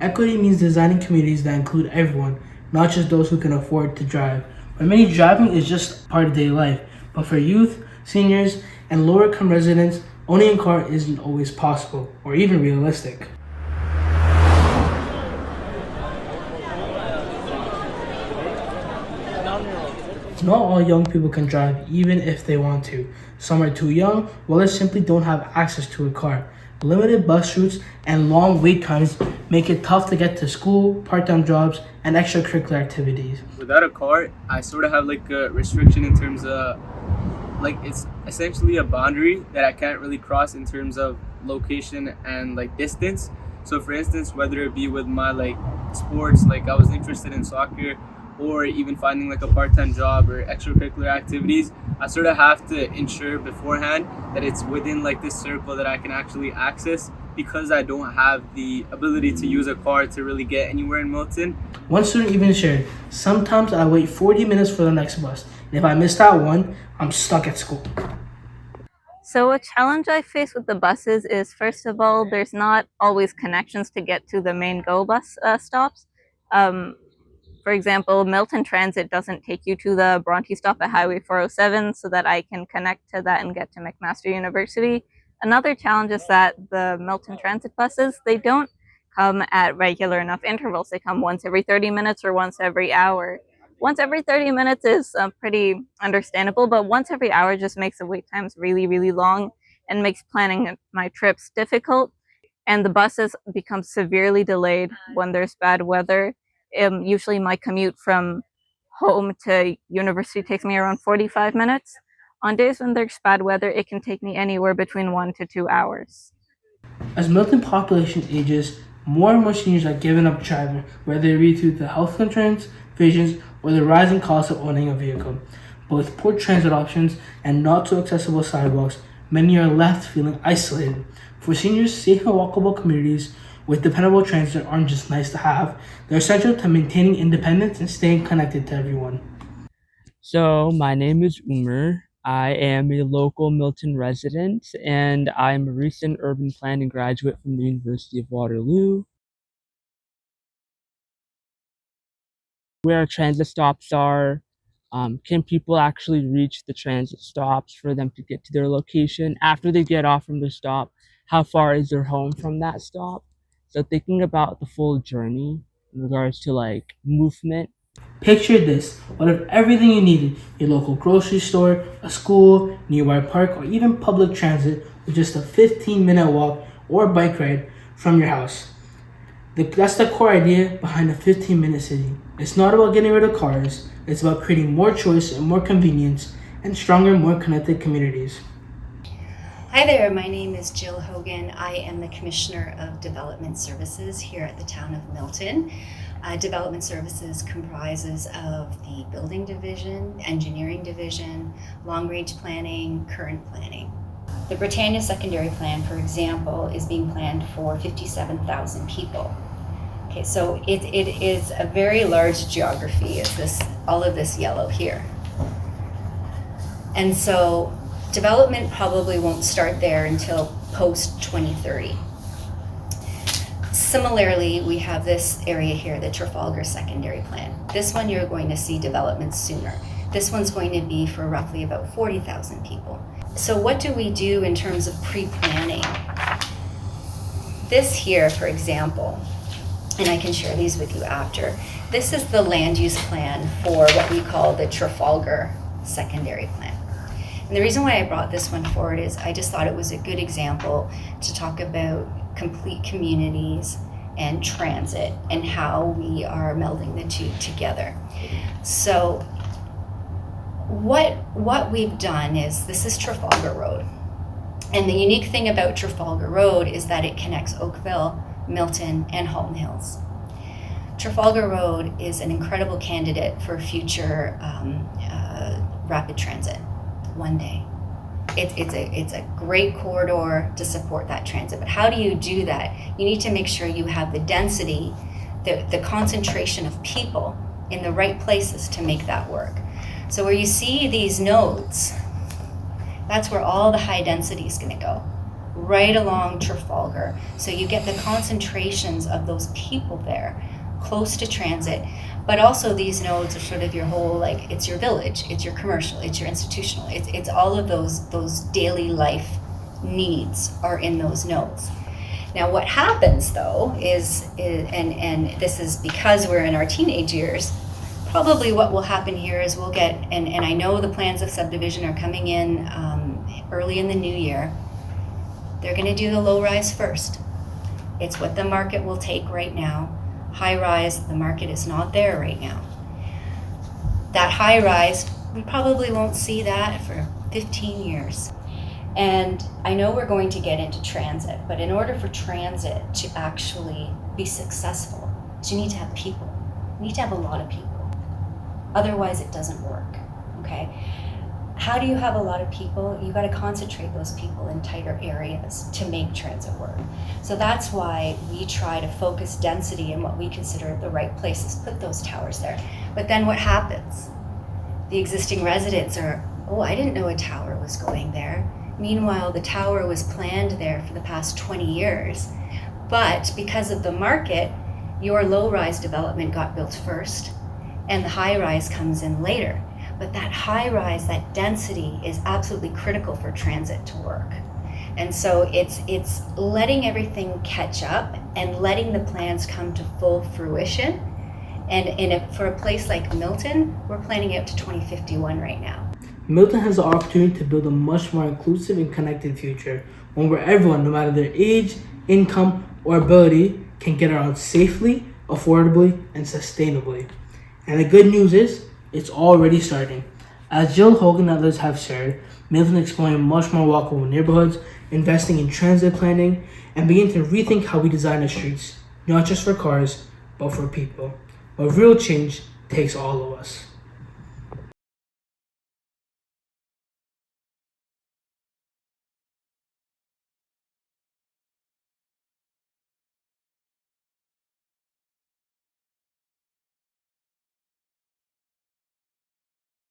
Equity means designing communities that include everyone, not just those who can afford to drive. For many, driving is just part of daily life, but for youth, seniors, and lower income residents, owning a car isn't always possible or even realistic. Not all young people can drive, even if they want to. Some are too young, while others simply don't have access to a car. Limited bus routes and long wait times make it tough to get to school, part-time jobs, and extracurricular activities. Without a car, I sort of have like a restriction in terms of like it's essentially a boundary that I can't really cross in terms of location and like distance. So for instance, whether it be with my like sports, like I was interested in soccer, or even finding like a part-time job or extracurricular activities, I sort of have to ensure beforehand that it's within like this circle that I can actually access because I don't have the ability to use a car to really get anywhere in Milton. One student even shared, sometimes I wait 40 minutes for the next bus, and if I miss that one, I'm stuck at school. So a challenge I face with the buses is, first of all, there's not always connections to get to the main GO bus stops. For example, Milton Transit doesn't take you to the Bronte stop at Highway 407 so that I can connect to that and get to McMaster University. Another challenge is that the Milton Transit buses, they don't come at regular enough intervals. They come once every 30 minutes or once every hour. Once every 30 minutes is pretty understandable, but once every hour just makes the wait times really, really long and makes planning my trips difficult. And the buses become severely delayed when there's bad weather. Usually my commute from home to university takes me around 45 minutes. On days when there's bad weather, it can take me anywhere between 1 to 2 hours. As Milton population ages, more and more seniors are giving up driving, whether it be through the health insurance, visions, or the rising cost of owning a vehicle. But with poor transit options and not so accessible sidewalks, many are left feeling isolated. For seniors, safe and walkable communities with dependable transit aren't just nice to have, they're essential to maintaining independence and staying connected to everyone. So, my name is Umer. I am a local Milton resident and I'm a recent urban planning graduate from the University of Waterloo. Where transit stops are, can people actually reach the transit stops for them to get to their location? After they get off from the stop, how far is their home from that stop? So, thinking about the full journey in regards to like movement. Picture this, what if everything you needed, your local grocery store, a school, nearby park, or even public transit, was just a 15-minute walk or bike ride from your house? That's the core idea behind a 15-minute city. It's not about getting rid of cars, it's about creating more choice and more convenience and stronger, more connected communities. Hi there, my name is Jill Hogan. I am the Commissioner of Development Services here at the town of Milton. Development Services comprises of the Building Division, Engineering Division, Long Range Planning, Current Planning. The Britannia Secondary Plan, for example, is being planned for 57,000 people. Okay, so it is a very large geography, is this all of this yellow here. And so development probably won't start there until post 2030. Similarly, we have this area here, the Trafalgar Secondary Plan. This one you're going to see development sooner. This one's going to be for roughly about 40,000 people. So what do we do in terms of pre-planning? This here, for example, and I can share these with you after, this is the land use plan for what we call the Trafalgar Secondary Plan. And the reason why I brought this one forward is I just thought it was a good example to talk about complete communities and transit and how we are melding the two together. So what we've done is, this is Trafalgar Road. And the unique thing about Trafalgar Road is that it connects Oakville, Milton, and Halton Hills. Trafalgar Road is an incredible candidate for future rapid transit one day. It's a great corridor to support that transit, but how do you do that? You need to make sure you have the density, the concentration of people in the right places to make that work. So where you see these nodes, that's where all the high density is going to go. right along Trafalgar. So you get the concentrations of those people there, close to transit. But also these nodes are sort of your whole, like, it's your village, it's your commercial, it's your institutional, it's all of those daily life needs are in those nodes. Now what happens though is and this is because we're in our teenage years, probably what will happen here is we'll get, and I know the plans of subdivision are coming in early in the new year. They're going to do the low rise first. It's what the market will take right now. High rise, the market is not there right now. That high rise, we probably won't see that for 15 years. And I know we're going to get into transit, but in order for transit to actually be successful, you need to have people. You need to have a lot of people. Otherwise, it doesn't work, okay? How do you have a lot of people? You got to concentrate those people in tighter areas to make transit work. So that's why we try to focus density in what we consider the right places, put those towers there. But then what happens? The existing residents are, oh, I didn't know a tower was going there. Meanwhile, the tower was planned there for the past 20 years. But because of the market, your low-rise development got built first, and the high-rise comes in later. But that high rise, that density is absolutely critical for transit to work. And so it's letting everything catch up and letting the plans come to full fruition. And for a place like Milton, we're planning out to 2051 right now. Milton has the opportunity to build a much more inclusive and connected future, one where everyone, no matter their age, income, or ability, can get around safely, affordably, and sustainably. And the good news is, it's already starting. As Jill Hogan and others have shared, Milton is exploring much more walkable neighborhoods, investing in transit planning, and beginning to rethink how we design the streets, not just for cars, but for people. But real change takes all of us.